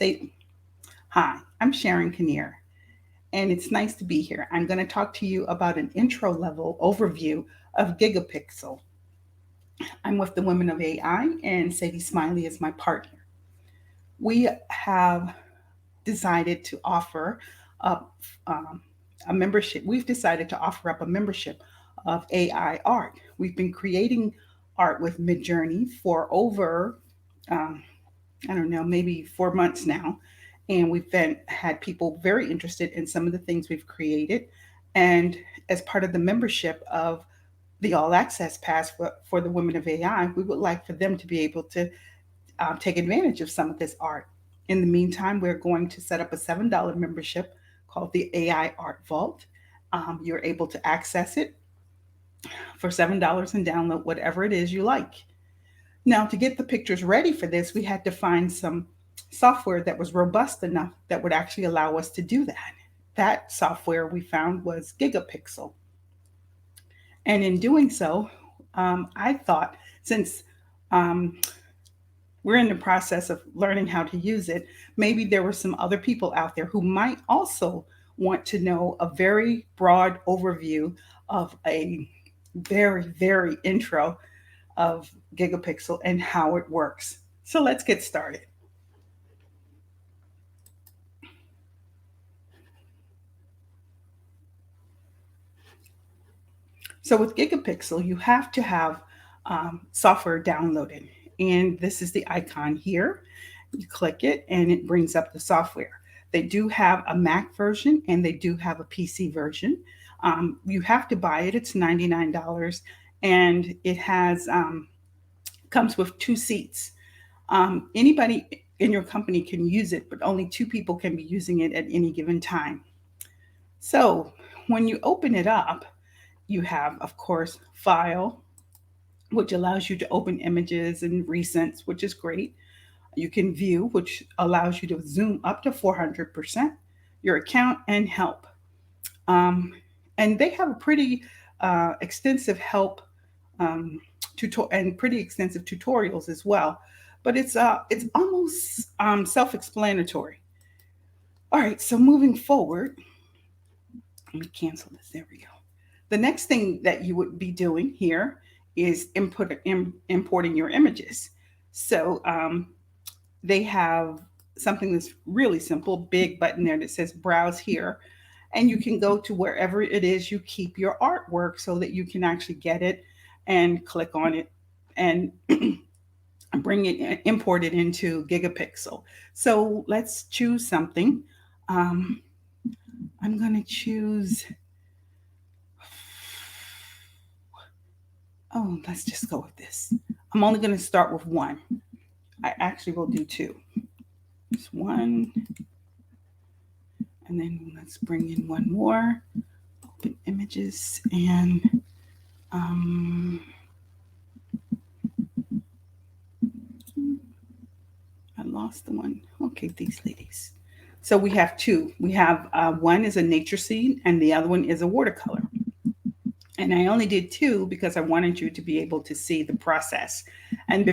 Say, hi, I'm Sharon Kinnear, and it's nice to be here. I'm going to talk to you about an intro level overview of Gigapixel. I'm with the Women of AI, and Sadie Smiley is my partner. We have decided to offer up a membership. We've decided to offer up a membership of AI art. We've been creating art with Midjourney for over, um, I don't know, maybe 4 months now. And we've had people very interested in some of the things we've created. And as part of the membership of the All Access Pass for the Women of AI, we would like for them to be able to take advantage of some of this art. In the meantime, we're going to set up a $7 membership called the AI Art Vault. You're able to access it for $7 and download whatever it is you like. Now, to get the pictures ready for this, we had to find some software that was robust enough that would actually allow us to do that. That software we found was Gigapixel. And in doing so, I thought since um, we're in the process of learning how to use it, maybe there were some other people out there who might also want to know a very broad overview of a very intro of Gigapixel and how it works. So let's get started. So with Gigapixel, you have to have software downloaded. And this is the icon here. You click it and it brings up the software. They do have a Mac version and they do have a PC version. You have to buy it. It's $99 and it has comes with 2 seats. Anybody in your company can use it, but only 2 people can be using it at any given time. So when you open it up, you have, of course, File, which allows you to open images and recents, which is great. You can View, which allows you to zoom up to 400%, your account, and Help. Um, and they have a pretty extensive help and pretty extensive tutorials as well. But it's almost self-explanatory. All right, so moving forward, let me cancel this. There we go. The next thing that you would be doing here is importing your images. So they have something that's really simple, big button there that says browse here. And you can go to wherever it is you keep your artwork so that you can actually get it and click on it and bring it, import it into Gigapixel. So let's choose something. I'm going to choose, let's just go with this. I'm only going to start with one. I actually will do two. Just one. And then let's bring in one more. Open images and I lost the one. Okay, these ladies. So we have two. We have one is a nature scene and the other one is a watercolor. And I only did two because I wanted you to be able to see the process. And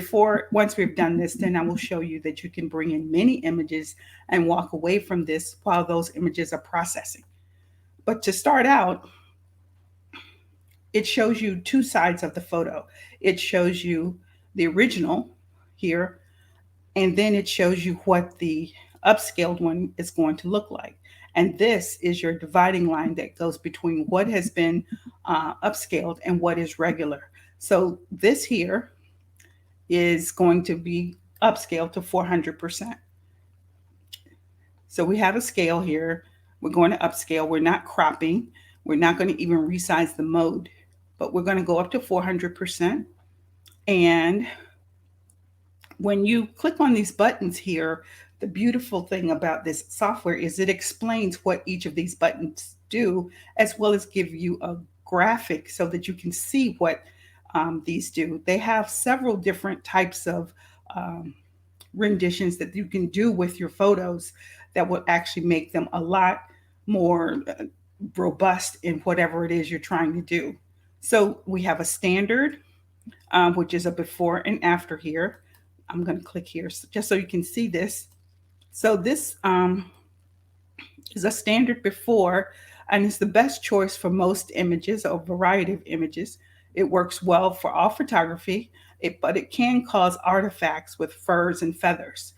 once we've done this, then I will show you that you can bring in many images and walk away from this while those images are processing. But to start out, it shows you two sides of the photo. It shows you the original here, and then it shows you what the upscaled one is going to look like. And this is your dividing line that goes between what has been upscaled and what is regular. So this here is going to be upscaled to 400%. So we have a scale here. We're going to upscale. We're not cropping. We're not going to even resize the mode, but we're going to go up to 400%. And when you click on these buttons here, the beautiful thing about this software is it explains what each of these buttons do, as well as give you a graphic so that you can see what these do. They have several different types of renditions that you can do with your photos that will actually make them a lot more robust in whatever it is you're trying to do. So we have a standard, which is a before and after here. I'm going to click here just so you can see this. So this is a standard before, and it's the best choice for most images, a variety of images. It works well for all photography, but it can cause artifacts with furs and feathers.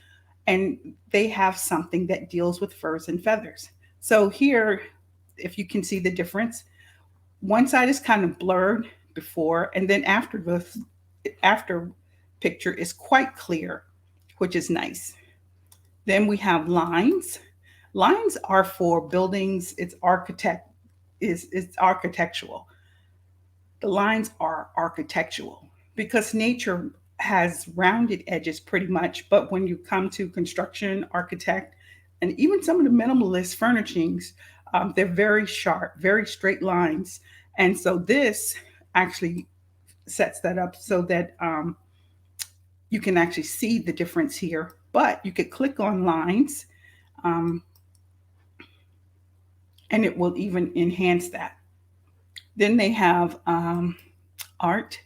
And they have something that deals with furs and feathers. So here, if you can see the difference, one side is kind of blurred before, and then after picture is quite clear, which is nice. Then we have lines. Lines are for buildings. It's architectural. The lines are architectural because nature has rounded edges pretty much, but when you come to construction, architect, and even some of the minimalist furnishings, they're very sharp, very straight lines. And so this actually sets that up so that you can actually see the difference here. But you could click on lines, um, and it will even enhance that. Then they have art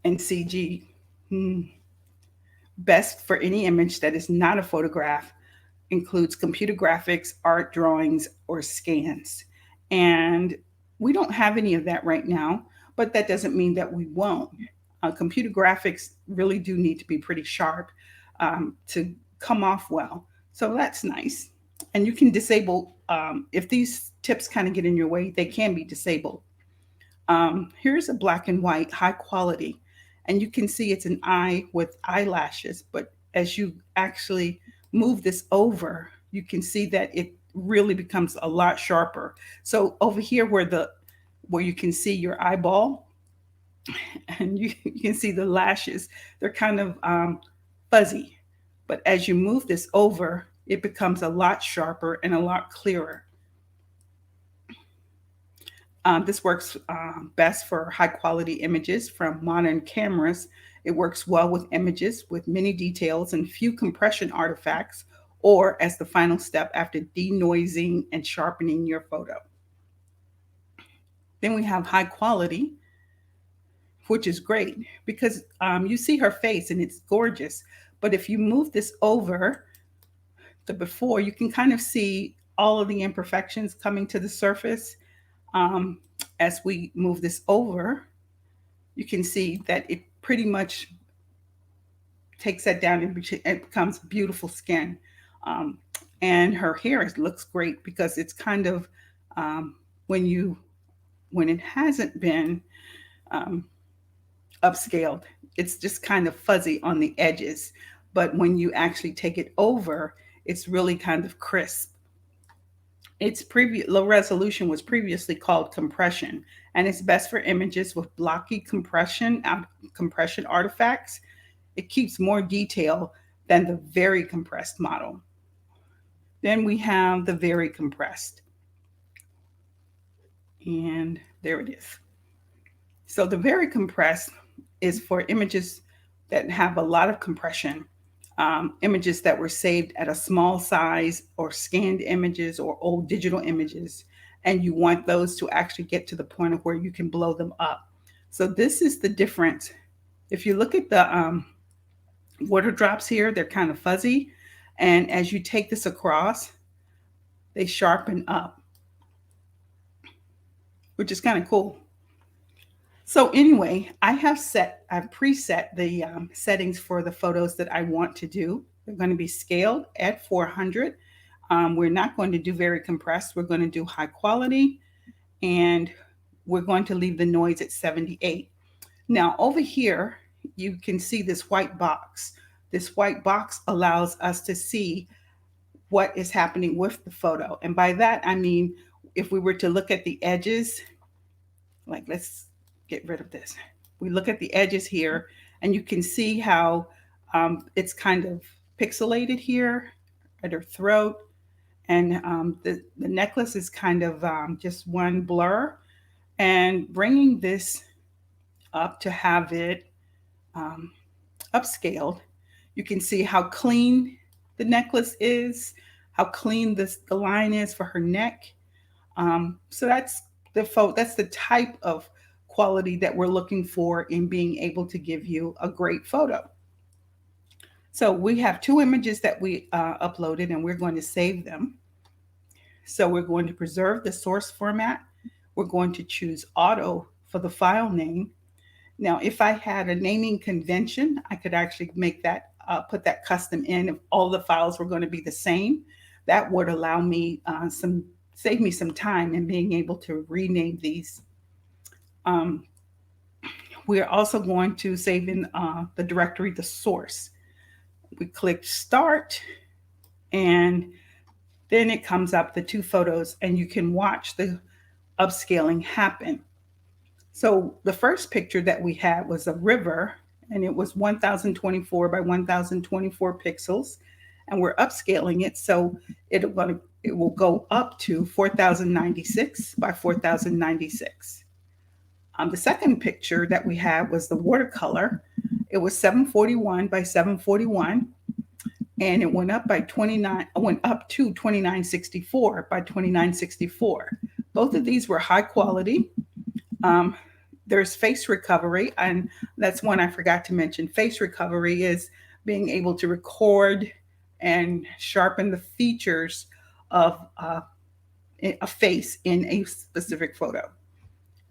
and CG. Hmm. Best for any image that is not a photograph includes computer graphics, art drawings, or scans. And we don't have any of that right now, but that doesn't mean that we won't. Computer graphics really do need to be pretty sharp to come off well. So that's nice. And you can disable, if these tips kind of get in your way, they can be disabled. Here's a black and white, high quality, and you can see it's an eye with eyelashes. But as you actually move this over, you can see that it really becomes a lot sharper. So over here, where you can see your eyeball, and you can see the lashes, they're kind of fuzzy. But as you move this over, it becomes a lot sharper and a lot clearer. This works best for high quality images from modern cameras. It works well with images with many details and few compression artifacts, or as the final step after denoising and sharpening your photo. Then we have high quality, which is great because you see her face and it's gorgeous. But if you move this over the before, you can kind of see all of the imperfections coming to the surface. Um, as we move this over, you can see that it pretty much takes that down and it becomes beautiful skin. Um, and her hair looks great because it's kind of um, when you when it hasn't been um, upscaled, it's just kind of fuzzy on the edges. But when you actually take it over, it's really kind of crisp. Its previous low resolution was previously called compression, and it's best for images with blocky compression artifacts. It keeps more detail than the very compressed model. Then we have the very compressed, and there it is. So the very compressed is for images that have a lot of compression, images that were saved at a small size, or scanned images or old digital images, and you want those to actually get to the point of where you can blow them up. So this is the difference. If you look at the water drops here, they're kind of fuzzy, and as you take this across, they sharpen up, which is kind of cool. So anyway, I've preset the settings for the photos that I want to do. They're going to be scaled at 400. We're not going to do very compressed. We're going to do high quality, and we're going to leave the noise at 78. Now over here, you can see this white box. This white box allows us to see what is happening with the photo. And by that, I mean, if we were to look at the edges, like let's get rid of this. We look at the edges here, and you can see how it's kind of pixelated here at her throat. And the necklace is kind of just one blur. And bringing this up to have it um, upscaled, you can see how clean the necklace is, how clean the line is for her neck. So that's the type of quality that we're looking for in being able to give you a great photo. So we have two images that we uploaded, and we're going to save them. So we're going to preserve the source format. We're going to choose auto for the file name. Now, if I had a naming convention, I could actually make that, put that custom in if all the files were going to be the same. That would allow me save me some time in being able to rename these. Um, we're also going to save in the directory, the source. We click start, and then it comes up the two photos, and you can watch the upscaling happen. So the first picture that we had was a river, and it was 1024 by 1024 pixels, and we're upscaling it so it will go up to 4096 by 4096. The second picture that we had was the watercolor. It was 741 by 741, and it went up by 29. Went up to 2964 by 2964. Both of these were high quality. Um, there's face recovery, and that's one I forgot to mention. Face recovery is being able to record and sharpen the features of a face in a specific photo.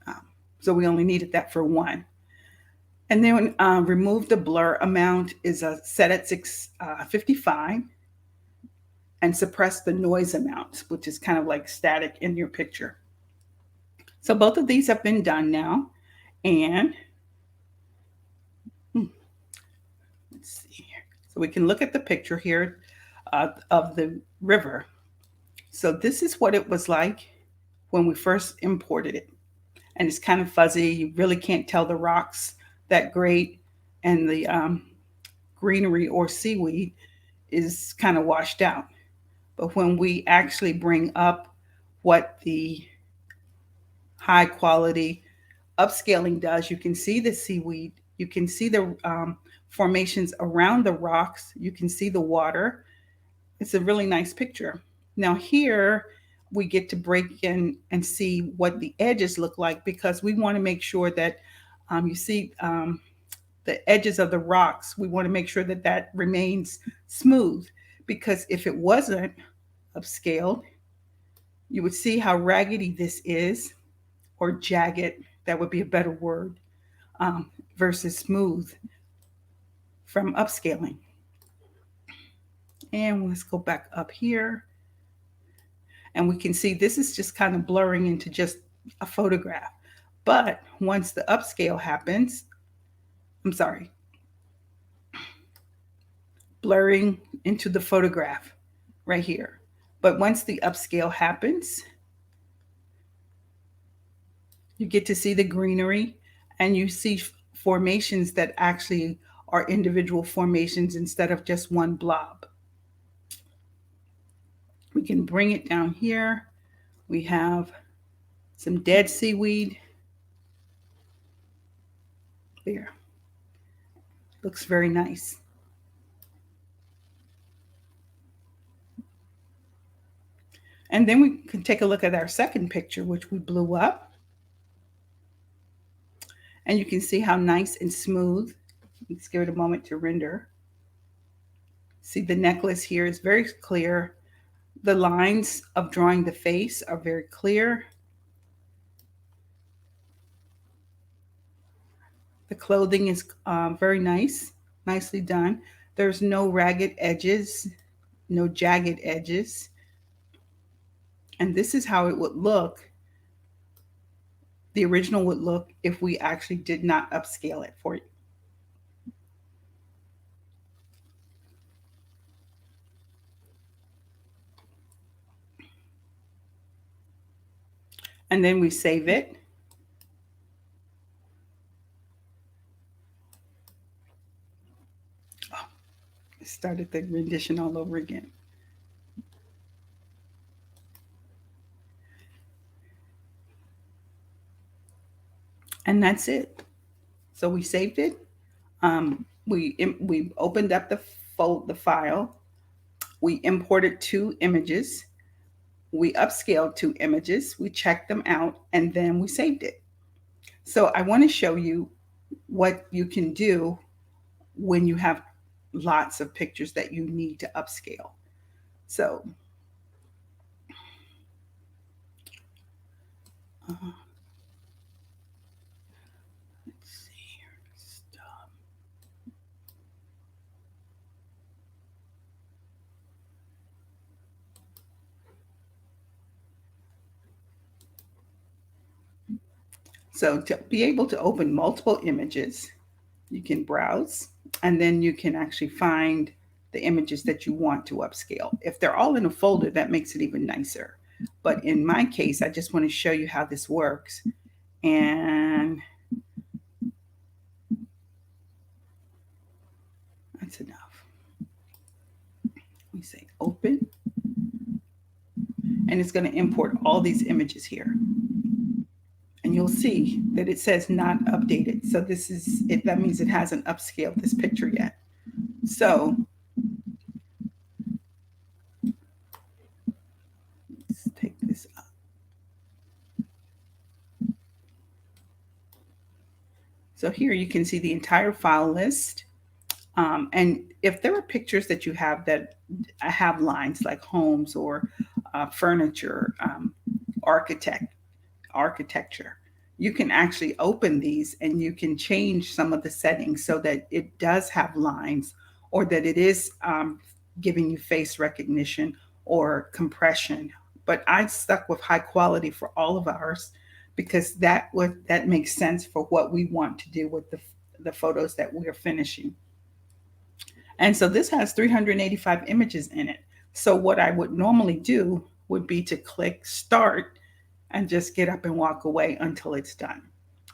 Um, so we only needed that for one. And then remove the blur amount is set at 655, and suppress the noise amount, which is kind of like static in your picture. So both of these have been done now. And let's see here. So we can look at the picture here of the river. So this is what it was like when we first imported it. And it's kind of fuzzy. You really can't tell the rocks that great. And the greenery or seaweed is kind of washed out. But when we actually bring up what the high quality upscaling does, you can see the seaweed, you can see the formations around the rocks, you can see the water. It's a really nice picture. Now here we get to break in and see what the edges look like, because we want to make sure that you see the edges of the rocks. We want to make sure that that remains smooth, because if it wasn't upscaled, you would see how raggedy this is, or jagged, that would be a better word, versus smooth from upscaling. And let's go back up here. And we can see this is just kind of blurring into just a photograph. But once the upscale happens, blurring into the photograph right here. But once the upscale happens, you get to see the greenery, and you see formations that actually are individual formations instead of just one blob. We can bring it down here. We have some dead seaweed. There. Looks very nice. And then we can take a look at our second picture, which we blew up. And you can see how nice and smooth. Let's give it a moment to render. See, the necklace here is very clear. The lines of drawing the face are very clear. The clothing is very nice, nicely done. There's no ragged edges, no jagged edges. And this is how it would look. The original would look if we actually did not upscale it for you. And then we save it. Oh, I started the rendition all over again. And that's it. So we saved it. We opened up the file. We imported two images. We upscaled two images. We checked them out, and then we saved it. So I want to show you what you can do when you have lots of pictures that you need to upscale. So uh, let's see here. Stop. So to be able to open multiple images, you can browse and then you can actually find the images that you want to upscale. If they're all in a folder, that makes it even nicer. But in my case, I just want to show you how this works. And that's enough. We say open, and it's going to import all these images here. And you'll see that it says not updated. So this is it. That means it hasn't upscaled this picture yet. So let's take this up. So here you can see the entire file list. And if there are pictures that you have that have lines like homes or furniture, architecture, you can actually open these and you can change some of the settings so that it does have lines, or that it is giving you face recognition or compression. But I stuck with high quality for all of ours because that makes sense for what we want to do with the photos that we're finishing. And so this has 385 images in it. So what I would normally do would be to click start and just get up and walk away until it's done.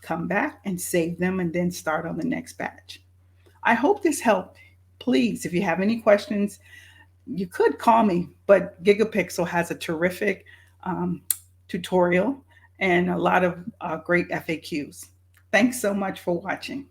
Come back and save them and then start on the next batch. I hope this helped. Please, if you have any questions, you could call me, but Gigapixel has a terrific tutorial and a lot of great FAQs. Thanks so much for watching.